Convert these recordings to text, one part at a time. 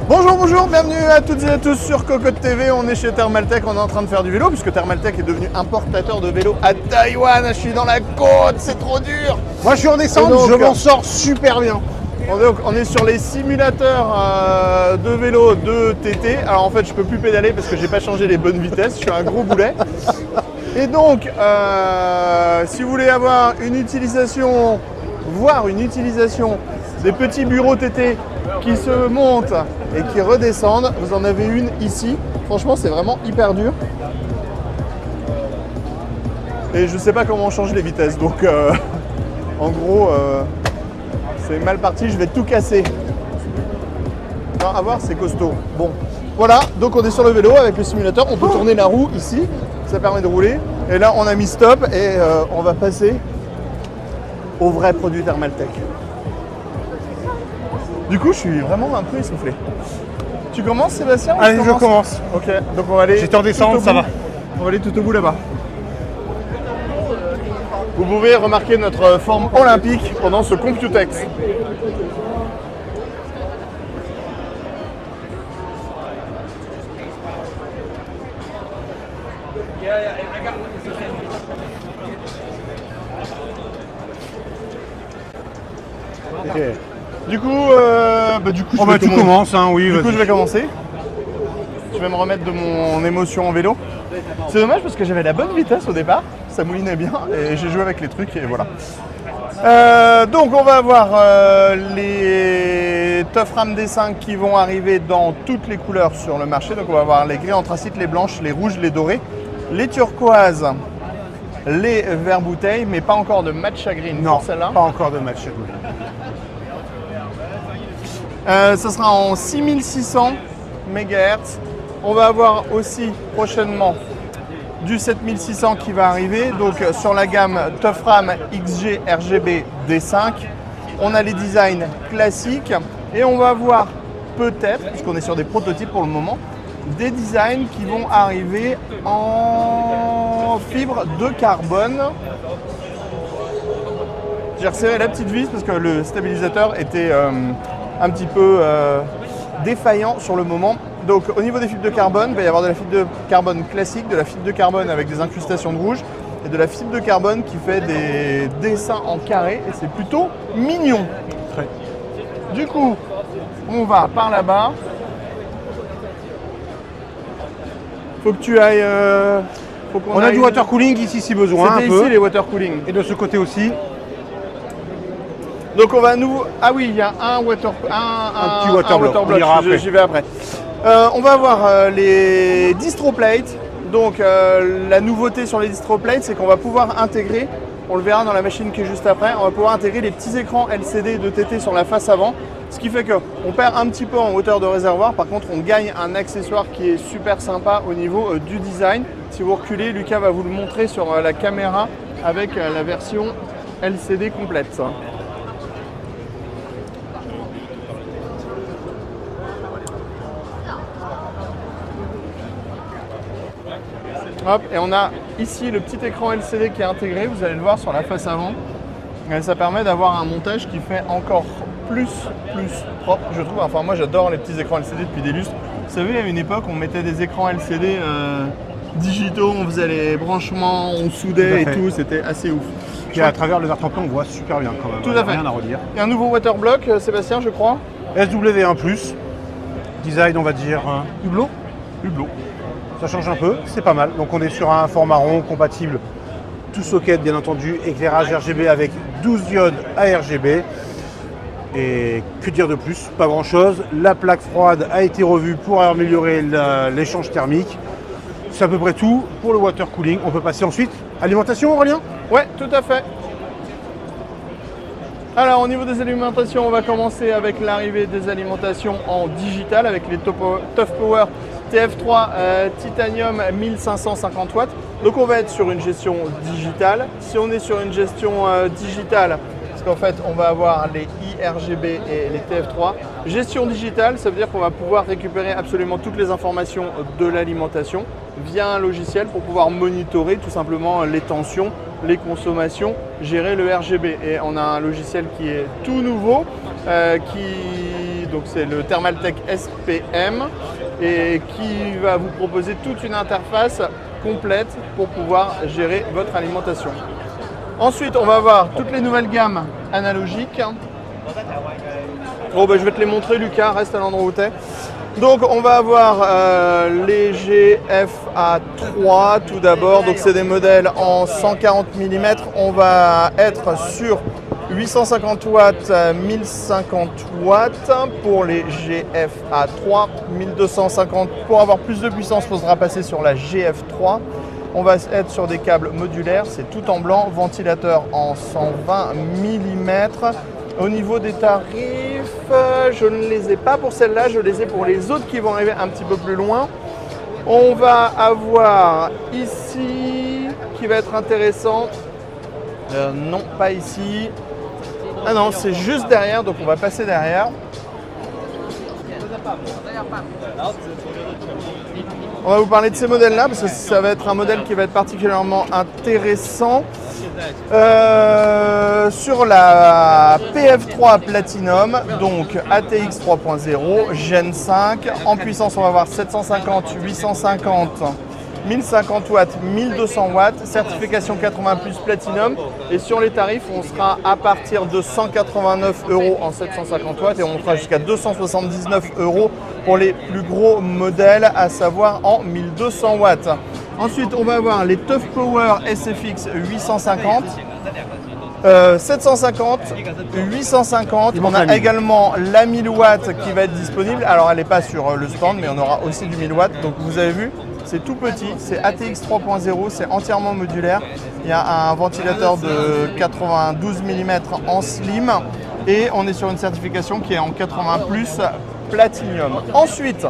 Bonjour, bonjour, bienvenue à toutes et à tous sur Cocotte TV. On est chez Thermaltech, on est en train de faire du vélo puisque Thermaltech est devenu importateur de vélos à Taïwan. Je suis dans la côte, c'est trop dur. Moi je suis en descente, Donc, je m'en sors super bien. On est sur les simulateurs de vélo de TT. Alors en fait, je peux plus pédaler parce que j'ai pas changé les bonnes vitesses. Je suis un gros boulet. Et donc, si vous voulez avoir une utilisation, voire une utilisation des petits bureaux TT qui se montent et qui redescendent, vous en avez une ici. Franchement, c'est vraiment hyper dur. Et je sais pas comment on change les vitesses. Donc, en gros, c'est mal parti. Je vais tout casser. Non, à voir, c'est costaud. Bon, voilà. Donc, on est sur le vélo avec le simulateur. On peut tourner la roue ici. Ça permet de rouler. Et là, on a mis stop et on va passer au vrai produit Thermaltech. Du coup, je suis vraiment un peu essoufflé. Tu commences, Sébastien? Allez, je commence. Ok, donc on va aller. J'étais en descente, ça va. On va aller tout au bout là-bas. Vous pouvez remarquer notre forme olympique pendant ce Computex. Ok. Du coup, Tu commences, hein, oui. Du coup, je vais commencer. Je vais me remettre de mon émotion en vélo. C'est dommage parce que j'avais la bonne vitesse au départ, ça moulinait bien et j'ai joué avec les trucs et voilà. Donc on va avoir les Tough Ram D5 qui vont arriver dans toutes les couleurs sur le marché. Donc on va avoir les gris anthracite, les blanches, les rouges, les dorés, les turquoises, les verts bouteilles, mais pas encore de matcha green Non, pour celle-là. pas encore de match. Ça sera en 6600 MHz. On va avoir aussi prochainement du 7600 qui va arriver. Donc sur la gamme Tough Ram XG RGB D5, on a les designs classiques et on va avoir peut-être, puisqu'on est sur des prototypes pour le moment, des designs qui vont arriver en fibre de carbone. J'ai resserré la petite vis parce que le stabilisateur était un petit peu défaillant sur le moment. Donc au niveau des fibres de carbone, il va y avoir de la fibre de carbone classique, de la fibre de carbone avec des incrustations de rouge et de la fibre de carbone qui fait des dessins en carré et c'est plutôt mignon. Très. Du coup, on va par là-bas. Faut que tu ailles... On a du water cooling ici si besoin, un C'était peu. ici les water cooling. Et de ce côté aussi. Donc on va à nouveau... Ah oui, il y a un petit waterblock, on ira après. J'y vais après. On va avoir les distroplates. Donc la nouveauté sur les distroplates, c'est qu'on va pouvoir intégrer, on le verra dans la machine qui est juste après, on va pouvoir intégrer les petits écrans LCD de TT sur la face avant. Ce qui fait qu'on perd un petit peu en hauteur de réservoir. Par contre, on gagne un accessoire qui est super sympa au niveau du design. Si vous reculez, Lucas va vous le montrer sur la caméra avec la version LCD complète. Hop, et on a ici le petit écran LCD qui est intégré, vous allez le voir sur la face avant. Et ça permet d'avoir un montage qui fait encore plus propre, je trouve. Enfin, moi j'adore les petits écrans LCD depuis des lustres. Vous savez, à une époque, on mettait des écrans LCD digitaux, on faisait les branchements, on soudait et tout, c'était assez ouf. Puis à travers le verre-tampon, on voit super bien quand même. Tout à fait. Rien à redire. Il y a un nouveau waterblock, Sébastien, je crois. SW1+, design on va dire Hublot. Hublot. Ça change un peu, c'est pas mal. Donc on est sur un format rond compatible, tout socket bien entendu, éclairage RGB avec 12 diodes ARGB. Et que dire de plus? Pas grand chose. La plaque froide a été revue pour améliorer l'échange thermique. C'est à peu près tout pour le water cooling. On peut passer ensuite à l'alimentation, Aurélien? Ouais, tout à fait. Alors au niveau des alimentations, on va commencer avec l'arrivée des alimentations en digital avec les Tough Power TF3 Titanium 1550 watts. Donc on va être sur une gestion digitale. Si on est sur une gestion digitale, parce qu'en fait on va avoir les iRGB et les TF3. Gestion digitale, ça veut dire qu'on va pouvoir récupérer absolument toutes les informations de l'alimentation via un logiciel pour pouvoir monitorer tout simplement les tensions, les consommations, gérer le RGB. Et on a un logiciel qui est tout nouveau, qui donc c'est le Thermaltake SPM, et qui va vous proposer toute une interface complète pour pouvoir gérer votre alimentation. Ensuite, on va avoir toutes les nouvelles gammes analogiques. Bon, ben, je vais te les montrer, Lucas, reste à l'endroit où tu es. Donc, on va avoir les GFA3 tout d'abord. Donc, c'est des modèles en 140 mm. On va être sur 850 watts, 1050 watts pour les GFA3. 1250 pour avoir plus de puissance, il faudra passer sur la GF3. On va être sur des câbles modulaires, c'est tout en blanc, ventilateur en 120 mm. Au niveau des tarifs, je ne les ai pas pour celle-là, je les ai pour les autres qui vont arriver un petit peu plus loin. On va avoir ici, qui va être intéressant, non pas ici, ah non c'est juste derrière, donc on va passer derrière. On va vous parler de ces modèles-là parce que ça va être un modèle qui va être particulièrement intéressant. Sur la PF3 Platinum, donc ATX 3.0, Gen 5. En puissance, on va avoir 750, 850, 1050 watts, 1200 watts, certification 80 plus Platinum. Et sur les tarifs, on sera à partir de 189 € en 750 watts et on montera jusqu'à 279 € pour les plus gros modèles, à savoir en 1200 watts. Ensuite, on va avoir les Tough Power SFX 850, 750, 850. On a également la 1000 watts qui va être disponible. Alors, elle n'est pas sur le stand, mais on aura aussi du 1000 watts. Donc, vous avez vu, c'est tout petit, c'est ATX 3.0, c'est entièrement modulaire. Il y a un ventilateur de 92 mm en slim et on est sur une certification qui est en 80 plus Platinum. Ensuite,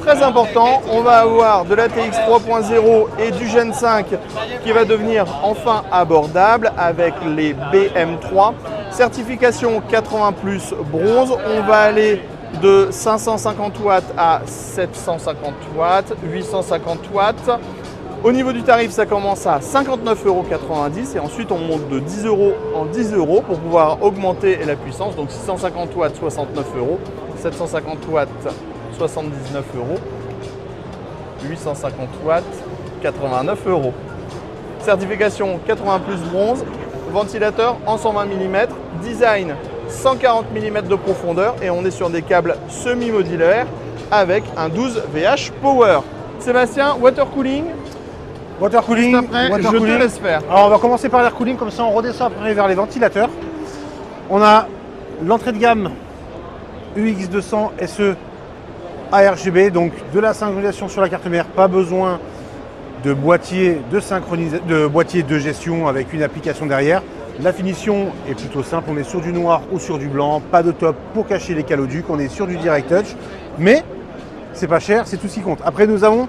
très important, on va avoir de l'ATX 3.0 et du Gen 5 qui va devenir enfin abordable avec les BM3. Certification 80 plus bronze, on va aller de 550 watts à 750 watts, 850 watts. Au niveau du tarif, ça commence à 59,90 € et ensuite on monte de 10 € en 10 € pour pouvoir augmenter la puissance. Donc 650 watts, 69 €, 750 watts, 79 €, 850 watts, 89 €. Certification 80 plus bronze, ventilateur en 120 mm, design 140 mm de profondeur et on est sur des câbles semi-modulaires avec un 12 VH Power. Sébastien, water cooling. Water cooling, je te laisse faire. Alors on va commencer par l'air cooling, comme ça on redescend après vers les ventilateurs. On a l'entrée de gamme UX200 SE ARGB, donc de la synchronisation sur la carte mère, pas besoin de boîtier de boîtier de gestion avec une application derrière. La finition est plutôt simple, on est sur du noir ou sur du blanc, pas de top pour cacher les caloducs, on est sur du direct touch, mais c'est pas cher, c'est tout ce qui compte. Après nous avons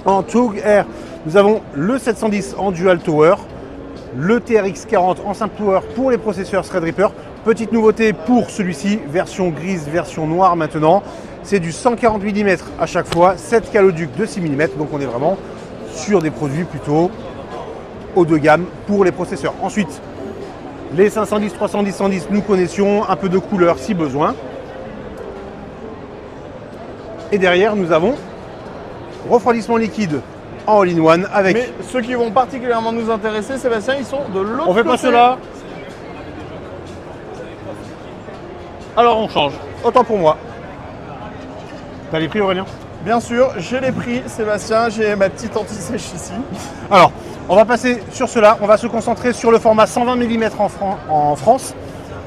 en Tug Air, nous avons le 710 en Dual Tower, le TRX 40 en simple power pour les processeurs Threadripper. Petite nouveauté pour celui-ci, version grise, version noire maintenant, c'est du 140 mm à chaque fois, 7 caloducs de 6 mm, donc on est vraiment sur des produits plutôt haut de gamme pour les processeurs. Ensuite, les 510, 310, 110, nous connaissions, un peu de couleur si besoin. Et derrière, nous avons refroidissement liquide en all-in-one avec... Mais ceux qui vont particulièrement nous intéresser, Sébastien, ils sont de l'autre côté. On fait pas cela. Alors on change. Autant pour moi. T'as les prix, Aurélien? Bien sûr, j'ai les prix, Sébastien, j'ai ma petite anti-sèche ici. Alors, on va passer sur cela. On va se concentrer sur le format 120 mm en France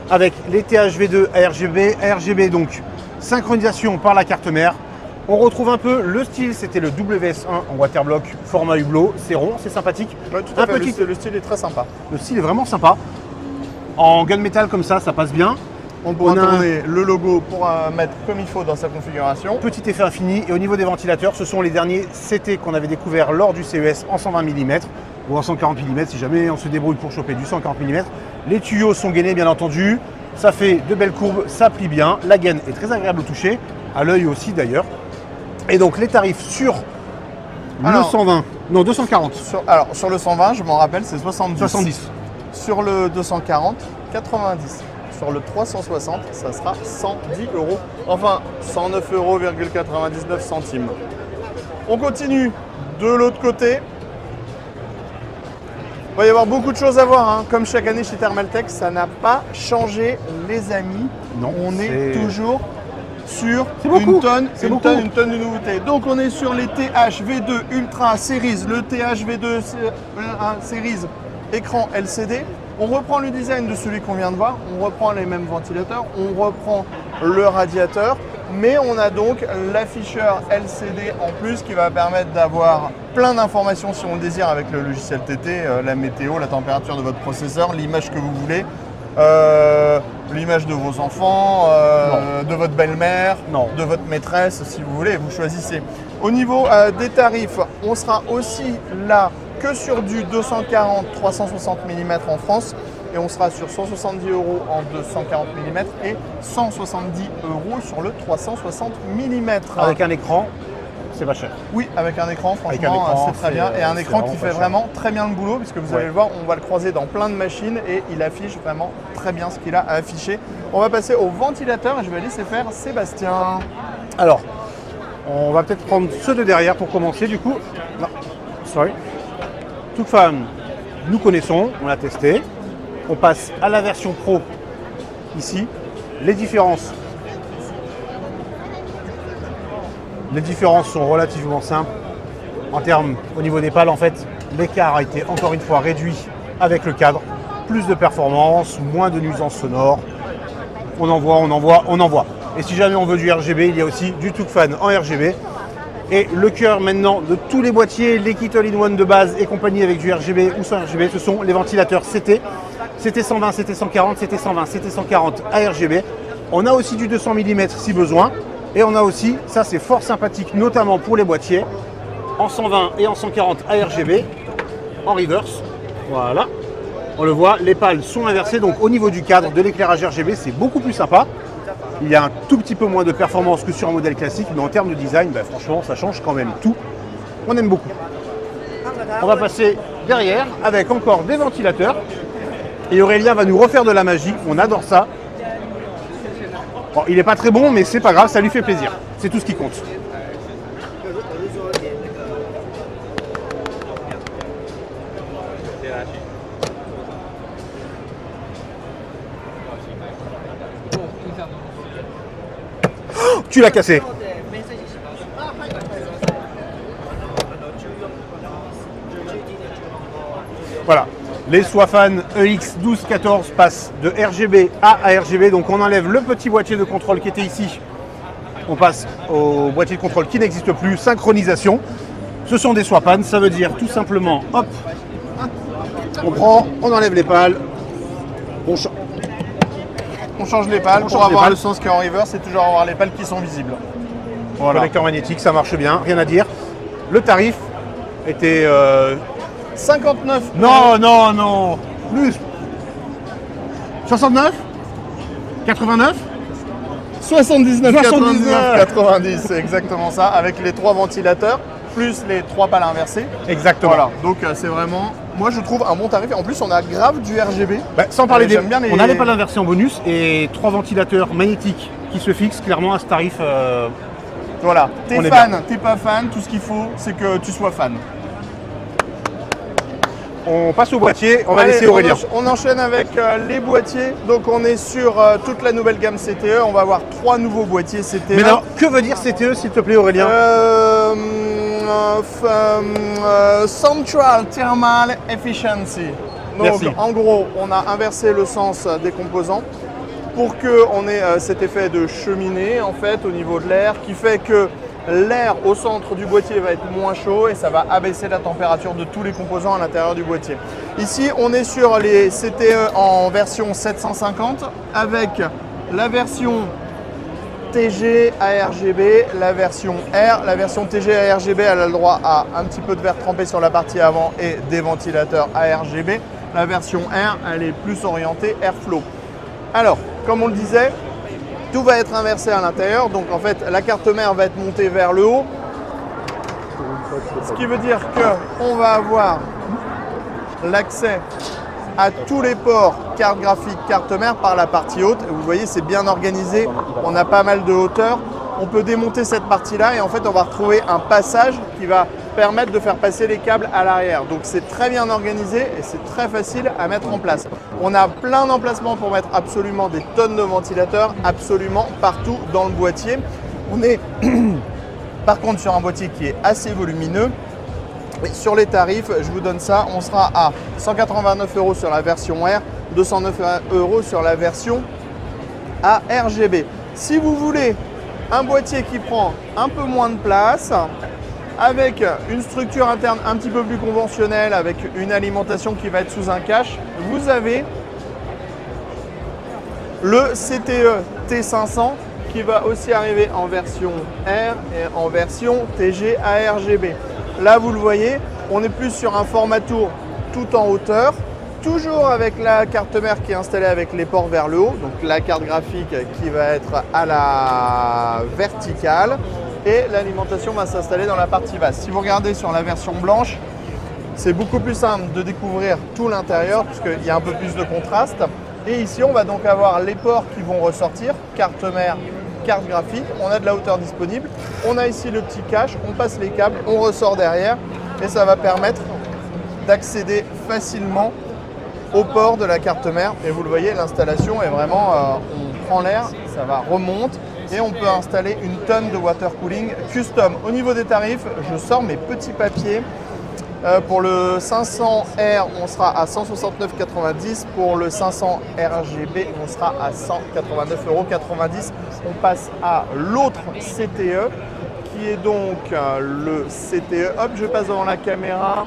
avec les THV2 ARGB. ARGB, donc synchronisation par la carte mère. On retrouve un peu le style, c'était le WS1 en waterblock, format hublot, c'est rond, c'est sympathique. Ouais, tout à fait. Le style est très sympa. Le style est vraiment sympa. En gunmetal comme ça passe bien. On pourra tourner le logo pour mettre comme il faut dans sa configuration. Petit effet infini. Et au niveau des ventilateurs, ce sont les derniers CT qu'on avait découvert lors du CES en 120 mm ou en 140 mm si jamais on se débrouille pour choper du 140 mm. Les tuyaux sont gainés bien entendu. Ça fait de belles courbes, ça plie bien. La gaine est très agréable au toucher, à l'œil aussi d'ailleurs. Et donc les tarifs sur le 120, non 240. Sur le 120, je m'en rappelle, c'est 70. 70. Sur le 240, 90. sur le 360, ça sera 110 €. Enfin, 109,99 €. On continue de l'autre côté. Il va y avoir beaucoup de choses à voir, hein. Comme chaque année chez Thermaltake, ça n'a pas changé, les amis. Non, on est toujours sur beaucoup. une tonne de nouveautés. Donc on est sur les TH-V2 Ultra Series, le TH-V2 Series écran LCD. On reprend le design de celui qu'on vient de voir, on reprend les mêmes ventilateurs, on reprend le radiateur, mais on a donc l'afficheur LCD en plus qui va permettre d'avoir plein d'informations si on le désire avec le logiciel TT, la météo, la température de votre processeur, l'image que vous voulez, l'image de vos enfants, de votre belle-mère, de votre maîtresse si vous voulez, vous choisissez. Au niveau des tarifs, on sera aussi là que sur du 240-360 mm en France et on sera sur 170 € en 240 mm et 170 € sur le 360 mm. Avec un écran, c'est pas cher. Oui, avec un écran, franchement, c'est très bien. Et un écran qui fait vraiment très bien le boulot, puisque vous allez le voir, on va le croiser dans plein de machines et il affiche vraiment très bien ce qu'il a à afficher. On va passer au ventilateur et je vais laisser faire Sébastien. Alors, on va peut-être prendre ceux de derrière pour commencer du coup. Non, sorry. Tufan, nous connaissons, on l'a testé. On passe à la version Pro ici. Les différences sont relativement simples. En termes, au niveau des pales, en fait, l'écart a été encore une fois réduit avec le cadre. Plus de performance, moins de nuisances sonores. On envoie. Et si jamais on veut du RGB, il y a aussi du Tufan en RGB. Et le cœur maintenant de tous les boîtiers, les kits all-in-one de base et compagnie avec du RGB ou sans RGB, ce sont les ventilateurs CT. CT 120, CT 140, CT 120, CT 140 à RGB. On a aussi du 200 mm si besoin. Et on a aussi, ça c'est fort sympathique, notamment pour les boîtiers, en 120 et en 140 à RGB, en reverse. Voilà. On le voit, les pales sont inversées, donc au niveau du cadre, de l'éclairage RGB, c'est beaucoup plus sympa. Il y a un tout petit peu moins de performance que sur un modèle classique, mais en termes de design, franchement, ça change quand même tout. On aime beaucoup. On va passer derrière avec encore des ventilateurs. Et Aurélien va nous refaire de la magie. On adore ça. Bon, il n'est pas très bon, mais c'est pas grave, ça lui fait plaisir. C'est tout ce qui compte. Oh, tu l'as cassé. Voilà. Les Swafan EX1214 passent de RGB à ARGB, donc on enlève le petit boîtier de contrôle qui était ici. On passe au boîtier de contrôle qui n'existe plus, synchronisation. Ce sont des Swafan, ça veut dire tout simplement, hop, on prend, on enlève les pales, on change les pales pour avoir le sens qui est en reverse et toujours avoir les pales qui sont visibles. Voilà. Connecteur magnétique, ça marche bien, rien à dire. Le tarif était 59. Non, plus. 69 89 79, 90, c'est exactement ça, avec les 3 ventilateurs, plus les 3 pales inversées. Exactement. Voilà, donc c'est vraiment, moi je trouve un bon tarif. En plus, on a grave du RGB. Sans parler des... On a les pales inversées en bonus et 3 ventilateurs magnétiques qui se fixent clairement à ce tarif. Voilà, t'es fan, t'es pas fan, tout ce qu'il faut, c'est que tu sois fan. On passe au boîtier, on va laisser Aurélien. On enchaîne avec les boîtiers. Donc on est sur toute la nouvelle gamme CTE. On va avoir 3 nouveaux boîtiers CTE. Mais alors, que veut dire CTE s'il te plaît Aurélien? Central Thermal Efficiency. Donc merci. En gros, on a inversé le sens des composants pour qu'on ait cet effet de cheminée en fait au niveau de l'air qui fait que l'air au centre du boîtier va être moins chaud et ça va abaisser la température de tous les composants à l'intérieur du boîtier. Ici, on est sur les CTE en version 750 avec la version TG ARGB, la version R. La version TG ARGB, elle a le droit à un petit peu de verre trempé sur la partie avant et des ventilateurs ARGB. La version R, elle est plus orientée Airflow. Alors, comme on le disait, tout va être inversé à l'intérieur, donc en fait la carte mère va être montée vers le haut, ce qui veut dire qu'on va avoir l'accès à tous les ports carte graphique, carte mère par la partie haute. Vous voyez, c'est bien organisé, on a pas mal de hauteur. On peut démonter cette partie-là et en fait, on va retrouver un passage qui va permettre de faire passer les câbles à l'arrière. Donc, c'est très bien organisé et c'est très facile à mettre en place. On a plein d'emplacements pour mettre absolument des tonnes de ventilateurs, absolument partout dans le boîtier. On est par contre sur un boîtier qui est assez volumineux. Et sur les tarifs, je vous donne ça, on sera à 189 € sur la version R, 209 € sur la version ARGB. Si vous voulez un boîtier qui prend un peu moins de place, avec une structure interne un petit peu plus conventionnelle, avec une alimentation qui va être sous un cache, vous avez le CTE T500 qui va aussi arriver en version R et en version TG ARGB. Là, vous le voyez, on est plus sur un format tour tout en hauteur, toujours avec la carte mère qui est installée avec les ports vers le haut, donc la carte graphique qui va être à la verticale et l'alimentation va s'installer dans la partie basse. Si vous regardez sur la version blanche, c'est beaucoup plus simple de découvrir tout l'intérieur puisqu'il y a un peu plus de contraste. Et ici, on va donc avoir les ports qui vont ressortir, carte mère, carte graphique, on a de la hauteur disponible, on a ici le petit cache, on passe les câbles, on ressort derrière et ça va permettre d'accéder facilement au port de la carte mère. Et vous le voyez, l'installation est vraiment, on prend l'air, ça va remonte et on peut installer une tonne de water cooling custom. Au niveau des tarifs, je sors mes petits papiers. Pour le 500R, on sera à 169,90 €. Pour le 500 RGB, on sera à 189,90 €. On passe à l'autre CTE, qui est donc le CTE. Hop, je passe devant la caméra.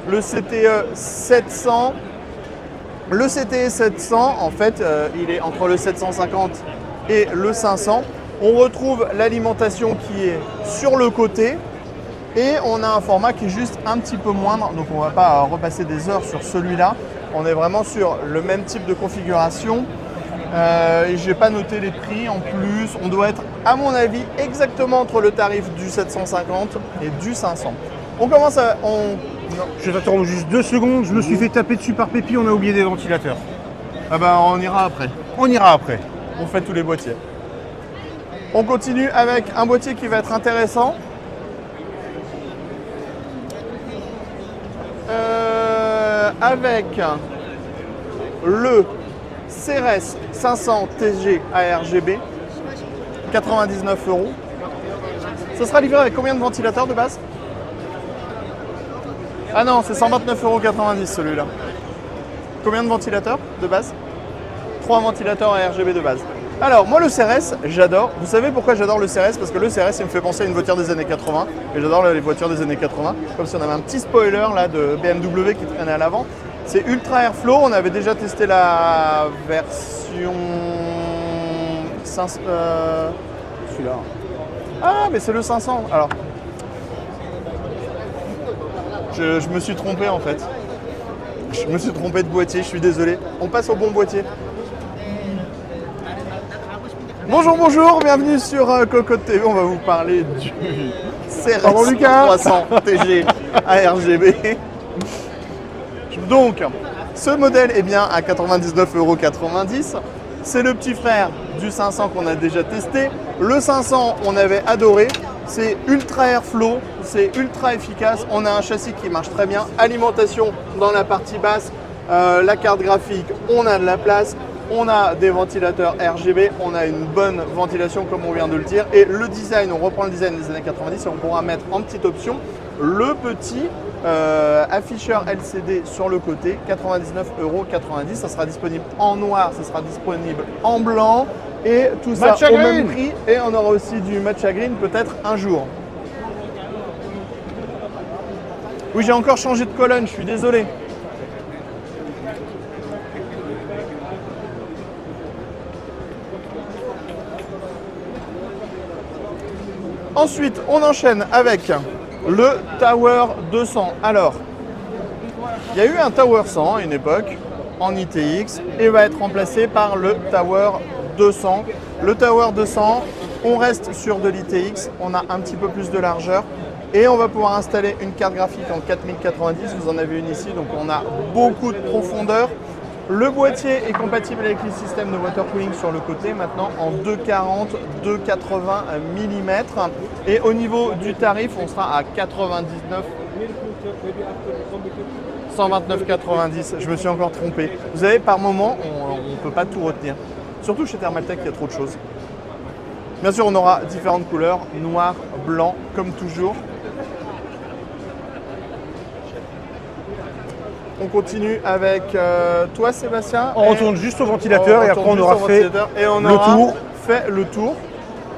Le CTE 700. Le CTE 700, en fait, il est entre le 750 et le 500. On retrouve l'alimentation qui est sur le côté. Et on a un format qui est juste un petit peu moindre, donc on ne va pas repasser des heures sur celui-là. On est vraiment sur le même type de configuration. Et je n'ai pas noté les prix en plus. On doit être, à mon avis, exactement entre le tarif du 750 et du 500. On commence à... Je t'attends juste 2 secondes, je me suis fait taper dessus par Pépi, on a oublié des ventilateurs. Ah ben, on ira après. On ira après. On fait tous les boîtiers. On continue avec un boîtier qui va être intéressant. Avec le CRS 500 TG ARGB, 99 €. Ça sera livré avec combien de ventilateurs de base? Ah non, c'est 129,90 € celui-là. Combien de ventilateurs de base? 3 ventilateurs ARGB de base. Alors, moi le CRS, j'adore. Vous savez pourquoi j'adore le CRS? Parce que le CRS, il me fait penser à une voiture des années 80. Et j'adore les voitures des années 80. Comme si on avait un petit spoiler là de BMW qui traînait à l'avant. C'est Ultra Airflow. On avait déjà testé la version... Celui-là. Ah, mais c'est le 500. Alors, je me suis trompé en fait. Je me suis trompé de boîtier, je suis désolé. On passe au bon boîtier. Bonjour, bonjour, bienvenue sur Cocotte TV. On va vous parler du CRS 300 TG ARGB. Donc, ce modèle est bien à 99,90 €. C'est le petit frère du 500 qu'on a déjà testé. Le 500, on avait adoré. C'est ultra airflow, c'est ultra efficace. On a un châssis qui marche très bien. Alimentation dans la partie basse, la carte graphique, on a de la place. On a des ventilateurs RGB, on a une bonne ventilation comme on vient de le dire. Et le design, on reprend le design des années 90 et on pourra mettre en petite option le petit afficheur LCD sur le côté, 99,90 €. Ça sera disponible en noir, ça sera disponible en blanc et tout ça au même prix. Et on aura aussi du matcha green peut-être un jour. Oui, j'ai encore changé de colonne, je suis désolé. Ensuite, on enchaîne avec le Tower 200. Alors, il y a eu un Tower 100 à une époque en ITX et va être remplacé par le Tower 200. Le Tower 200, on reste sur de l'ITX, on a un petit peu plus de largeur. Et on va pouvoir installer une carte graphique en 4090, vous en avez une ici, donc on a beaucoup de profondeur. Le boîtier est compatible avec les systèmes de water cooling sur le côté, maintenant en 240, 280 mm. Et au niveau du tarif, on sera à 129,90. Je me suis encore trompé. Vous savez, par moment, on ne peut pas tout retenir. Surtout chez Thermaltake, il y a trop de choses. Bien sûr, on aura différentes couleurs, noir, blanc, comme toujours. On continue avec toi, Sébastien. On retourne juste au ventilateur et après on aura fait le tour,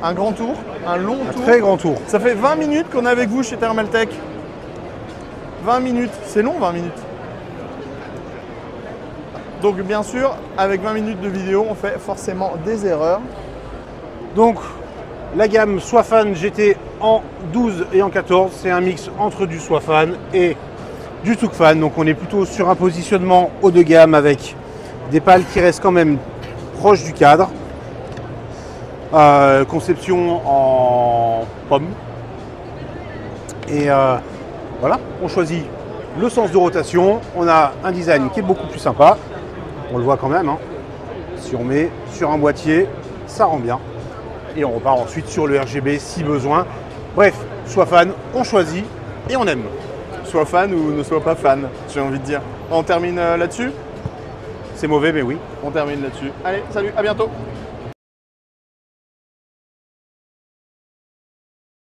un grand tour, un long tour. Très grand tour. Ça fait 20 minutes qu'on est avec vous chez Thermaltake. 20 minutes, c'est long 20 minutes. Donc bien sûr, avec 20 minutes de vidéo, on fait forcément des erreurs. Donc la gamme Swafan GT en 12 et en 14, c'est un mix entre du Swafan et du Tucfan. Donc on est plutôt sur un positionnement haut de gamme avec des pales qui restent quand même proches du cadre. Conception en pomme. Et voilà, on choisit le sens de rotation. On a un design qui est beaucoup plus sympa. On le voit quand même, hein. Si on met sur un boîtier, ça rend bien. Et on repart ensuite sur le RGB si besoin. Bref, sois fan, on choisit et on aime. Sois fan ou ne sois pas fan, j'ai envie de dire. On termine là-dessus? C'est mauvais, mais oui. On termine là-dessus. Allez, salut, à bientôt.